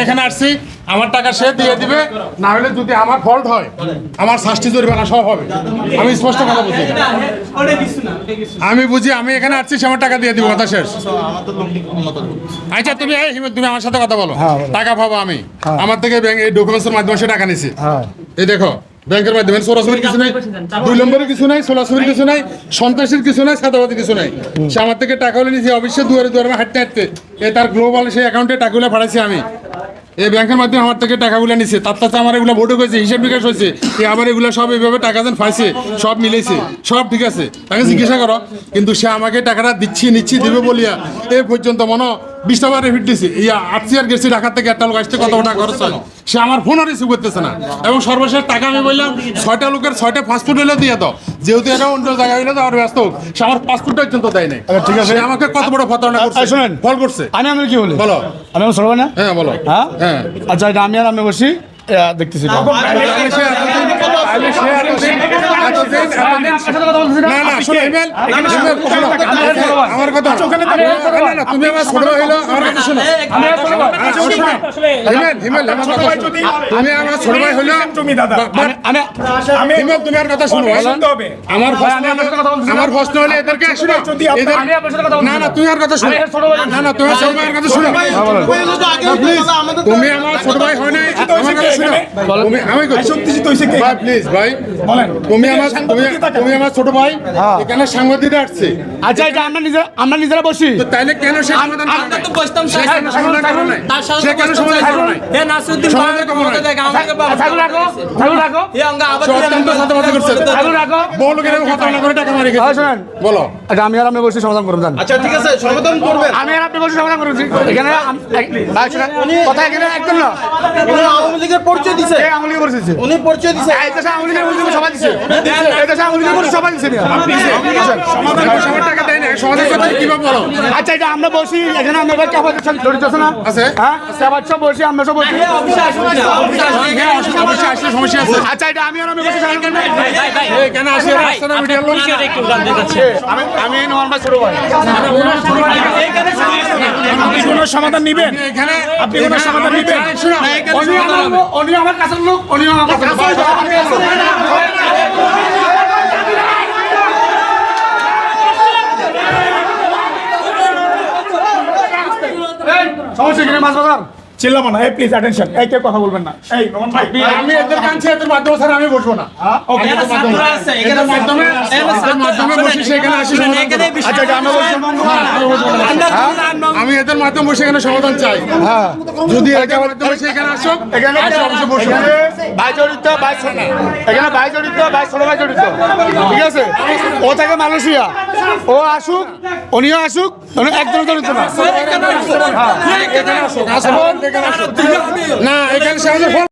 এখানে আসছি, আমার টাকা সে দিয়ে দিবে, না হলে যদি আমার ফল্ট হয় আমার শাস্তি জরিমানা সব হবে। আমি স্পষ্ট কথা বুঝি, আমি বুঝি, আমি এখানে আসছি সে আমার টাকা দিয়ে দিব, কথা শেষ। আচ্ছা তুমি তুমি আমার সাথে কথা বলো, টাকা পাবো আমি, আমার থেকে ব্যাংক এই ডকুমেন্টসের মাধ্যমে সে টাকা নিছি। এই দেখো ব্যাংকের মাধ্যমে সরাসরি কিছু নাই, 2 নম্বরের কিছু নাই, সরাসরি কিছু নাই, সন্ত্রাসের কিছু নাই, সাদাবাদী কিছু নাই। সে আমার থেকে টাকা হলে নিয়েছি, অবশ্যই দুয়ারে দুয়ারে হাঁটতে হাঁটতে তার গ্লোবাল সেই অ্যাকাউন্টে টাকাগুলো পাঠাইছি আমি। এই ব্যাংকের মাধ্যমে আমার থেকে টাকাগুলো নিচ্ছে, তার কাছে আমার এগুলো ভোটও হয়েছে, হিসাব বিকাশ হয়েছে, আবার এগুলো সব এইভাবে টাকা যেন পাইছে, সব মিলেছে, সব ঠিক আছে, তাকে জিজ্ঞাসা করো। কিন্তু সে আমাকে টাকাটা দিচ্ছি নিচ্ছি দেবে বলিয়া এই পর্যন্ত মনে 20টা বার রিপিট দিছি, আসছি আর গেছি ঢাকা থেকে, একটা লোক আসতে কত টাকা খরচ হয়, সে আমার ফোনও রিসিভ করতেছে না। এবং সর্বশেষ টাকা আমি বললাম 6টা লোকের 6টা ফাস্টফুড হলেও দিয়ে দাও, যেহেতু এটা অন্য জায়গায় হইলে তো আর ব্যস্ত হোক, সে আমার পাসপোর্টটা পর্যন্ত দেয় নাই। ঠিক আছে, আমাকে কত বড় প্রতারণা করছে, শুনেন, ফল করছে। আমি কি বলি বলো, আমি সরব না। হ্যাঁ বলো। হ্যাঁ আচ্ছা, এটা আমি আর আমি বসি দেখতেছি। না না শোনো ইমেল, আমার কথা তুমি আমার ছোট ভাই হলো, আমার কথা শোনো হিমেল, তুমি আমার ছোট ভাই হলো, হিমেল তুমি আর কথা শোনো, আমার প্রশ্ন হলে এদেরকে শোনো, না না তুমি আর কথা শোনো, না না তুমি ছোট ভাইয়ের কথা শোনো, তুমি আমার ছোট ভাই হয় নাই, আমার কথা শোনো, আমি ভাই প্লিজ ভাই বলেন, তুমি আমার ছোট ভাই, এখানে সাংবাদিক আসছে। আচ্ছা, এটা আমরা নিজেরা বসি, তাইলে কেন সে সমাধান করে নাই? তো বসতাম, সে কেন সমাধান করে নাই? সে কেন সমাধান করে নাই? এ নাসিরউদ্দিন সমাধান করে নাই? সে অত্যন্ত সাদাবাজি করছে, বহু লোকের হত্যা করে টাকা মারি গেছে। বলো, এটা আমি আর আপনি বসে সমাধান করব। আচ্ছা ঠিক আছে, সমাধান করবেন। আমি আর আপনি বসে সমাধান করছি। এখানে কথা এখানে একদম না, উনি আওয়ামী লীগের পরিচয় দিছে, আওয়ামী লীগ বসেছে, উনি পরিচয় দিছে, এই দেশে আওয়ামী লীগের সভা দিছে, এই দেশে আওয়ামী লীগের সভা দিছে না। সমাধান সবার টাকা দেয় না, সমাধান করতে কিভাবে বলো? আচ্ছা, এটা আমরা বসি, এখানে আমরা কাপড়ের সাথে জড়িত আছে না? আছে, হ্যাঁ, সব বসি, আমরা সব বসি। অবশ্যই আসলে সমস্যা আছে। আচ্ছা, এটা আমি আর আমি বসে সমাধান করব। এই কেন আসে রাস্তা মিডিয়ার লোক? আমি নরমাল ছোট ভাই, আপনি কোনো সমাধান নেবেন? এখানে আপনি কোনো সমাধান নেবেন? উনি আমার কাছের লোক, উনি আমার কাছের লোক। সমস্যা কিনে মাছ বাজার চিল্লাবো না, এই প্লিজ অ্যাটেনশন, এই কেউ কথা বলবেন না। এই রমন ভাই, আমি এদের কাছে এদের মাধ্যমে স্যার আমি বসবো না। ওকে, এদের মাধ্যমে বসে সেখানে আসি সমাধান করব। আচ্ছা, এটা আমরা বসি, আমি এদের মাধ্যমে বসে এখানে সমাধান চাই। হ্যাঁ, যদি এদের মাধ্যমে সেখানে আসুক, এখানে অবশ্যই বসবো। ভাই জড়িত, ভাই ছোট, এখানে ভাই জড়িত, ভাই ছোট ভাই জড়িত, ঠিক আছে? ও থাকে মালয়েশিয়া, ও আসুক, উনিও আসুক, একদম জড়িত না। না এখানে সে আমাদের